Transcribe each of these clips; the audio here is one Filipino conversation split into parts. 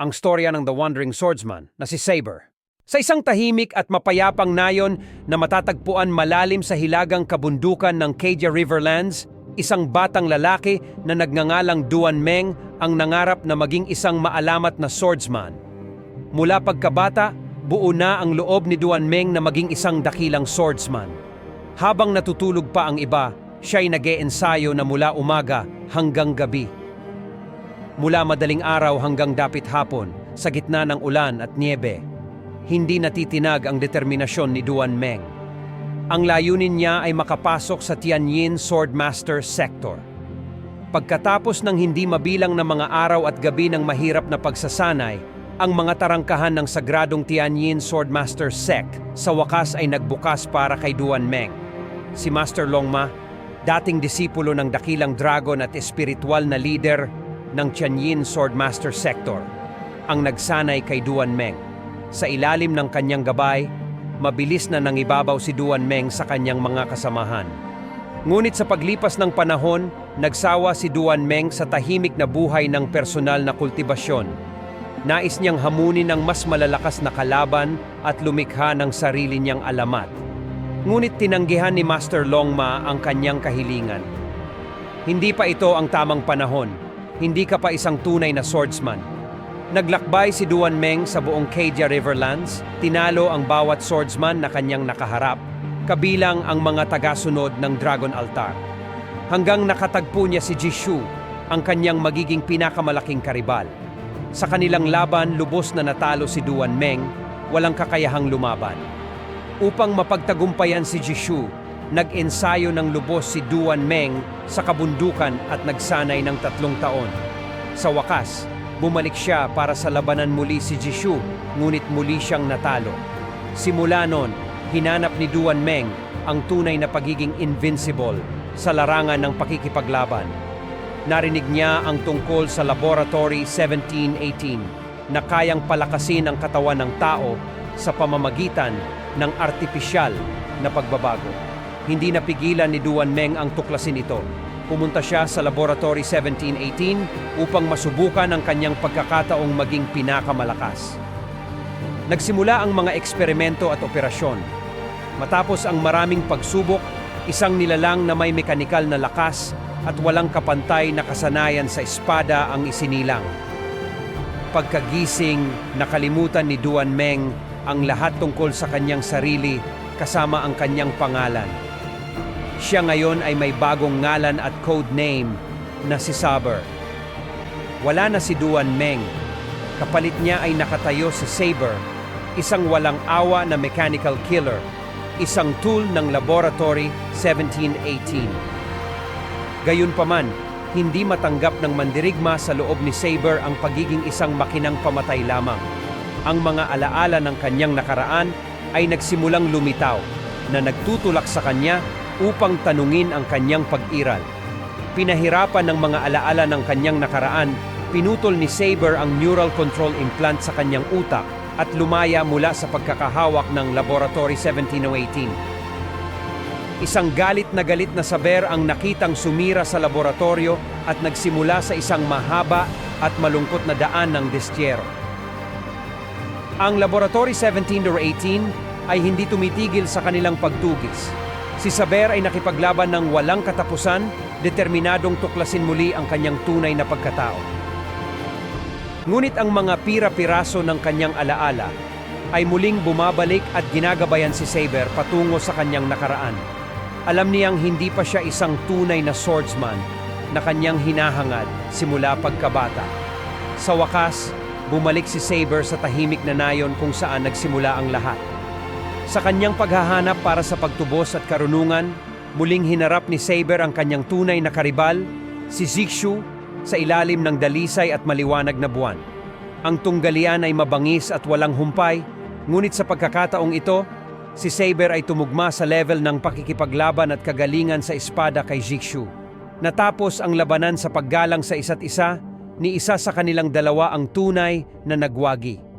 ang storya ng The Wandering Swordsman na si Saber. Sa isang tahimik at mapayapang nayon na matatagpuan malalim sa hilagang kabundukan ng Kedia Riverlands, isang batang lalaki na nagngangalang Duan Meng ang nangarap na maging isang maalamat na swordsman. Mula pagkabata, buo na ang loob ni Duan Meng na maging isang dakilang swordsman. Habang natutulog pa ang iba, siya'y nag-eensayo na mula umaga hanggang gabi. Mula madaling araw hanggang dapit hapon, sa gitna ng ulan at niebe, hindi natitinag ang determinasyon ni Duan Meng. Ang layunin niya ay makapasok sa Tianyin Swordmaster Sector. Pagkatapos ng hindi mabilang na mga araw at gabi ng mahirap na pagsasanay, ang mga tarangkahan ng sagradong Tianyin Swordmaster Sect sa wakas ay nagbukas para kay Duan Meng. Si Master Longma, dating disipulo ng dakilang dragon at espiritual na leader ng Tianyin Swordmaster Sector, ang nagsanay kay Duan Meng. Sa ilalim ng kanyang gabay, mabilis na nangibabaw si Duan Meng sa kanyang mga kasamahan. Ngunit sa paglipas ng panahon, nagsawa si Duan Meng sa tahimik na buhay ng personal na kultibasyon. Nais niyang hamunin ang mas malalakas na kalaban at lumikha ng sarili niyang alamat. Ngunit tinanggihan ni Master Longma ang kanyang kahilingan. Hindi pa ito ang tamang panahon. Hindi ka pa isang tunay na swordsman. Naglakbay si Duan Meng sa buong Kedia Riverlands, tinalo ang bawat swordsman na kanyang nakaharap, kabilang ang mga tagasunod ng Dragon Altar. Hanggang nakatagpo niya si Jishu, ang kanyang magiging pinakamalaking karibal. Sa kanilang laban, lubos na natalo si Duan Meng, walang kakayahang lumaban. Upang mapagtagumpayan si Jishu, nag-ensayo ng lubos si Duan Meng sa kabundukan at nagsanay ng 3 taon. Sa wakas, bumalik siya para sa labanan muli si Jishu, ngunit muli siyang natalo. Simula noon, hinanap ni Duan Meng ang tunay na pagiging invincible sa larangan ng pakikipaglaban. Narinig niya ang tungkol sa Laboratory 1718 na kayang palakasin ang katawan ng tao sa pamamagitan ng artipisyal na pagbabago. Hindi napigilan ni Duan Meng ang tuklasin ito. Pumunta siya sa Laboratory 1718 upang masubukan ang kanyang pagkakataong maging pinakamalakas. Nagsimula ang mga eksperimento at operasyon. Matapos ang maraming pagsubok, isang nilalang na may mekanikal na lakas at walang kapantay na kasanayan sa espada ang isinilang. Pagkagising, nakalimutan ni Duan Meng ang lahat tungkol sa kanyang sarili kasama ang kanyang pangalan. Siya ngayon ay may bagong ngalan at code name na si Saber. Wala na si Duan Meng. Kapalit niya ay nakatayo si Saber, isang walang awa na mechanical killer, isang tool ng Laboratory 1718. Gayunpaman, hindi matanggap ng mandirigma sa loob ni Saber ang pagiging isang makinang pamatay lamang. Ang mga alaala ng kanyang nakaraan ay nagsimulang lumitaw na nagtutulak sa kanya upang tanungin ang kanyang pag-iral. Pinahirapan ng mga alaala ng kanyang nakaraan, pinutol ni Saber ang neural control implant sa kanyang utak at lumaya mula sa pagkakahawak ng Laboratory 1718. Isang galit na Saber ang nakitang sumira sa laboratorio at nagsimula sa isang mahaba at malungkot na daan ng destyero. Ang Laboratory 1718 ay hindi tumitigil sa kanilang pagtugis. Si Saber ay nakipaglaban ng walang katapusan, determinadong tuklasin muli ang kanyang tunay na pagkatao. Ngunit ang mga pira-piraso ng kanyang alaala ay muling bumabalik at ginagabayan si Saber patungo sa kanyang nakaraan. Alam niyang hindi pa siya isang tunay na swordsman na kanyang hinahangad simula pagkabata. Sa wakas, bumalik si Saber sa tahimik na nayon kung saan nagsimula ang lahat. Sa kanyang paghahanap para sa pagtubos at karunungan, muling hinarap ni Saber ang kanyang tunay na karibal, si Jishu, sa ilalim ng dalisay at maliwanag na buwan. Ang tunggalian ay mabangis at walang humpay, ngunit sa pagkakataong ito, si Saber ay tumugma sa level ng pakikipaglaban at kagalingan sa espada kay Jishu. Natapos ang labanan sa paggalang sa isa't isa, ni isa sa kanilang dalawa ang tunay na nagwagi.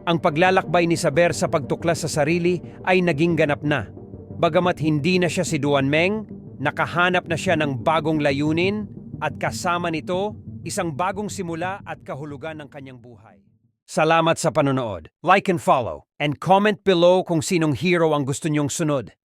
Ang paglalakbay ni Saber sa pagtuklas sa sarili ay naging ganap na. Bagamat hindi na siya si Duan Meng, nakahanap na siya ng bagong layunin at kasama nito isang bagong simula at kahulugan ng kanyang buhay. Salamat sa panonood. Like and follow, and comment below kung sinong hero ang gusto niyong sunod.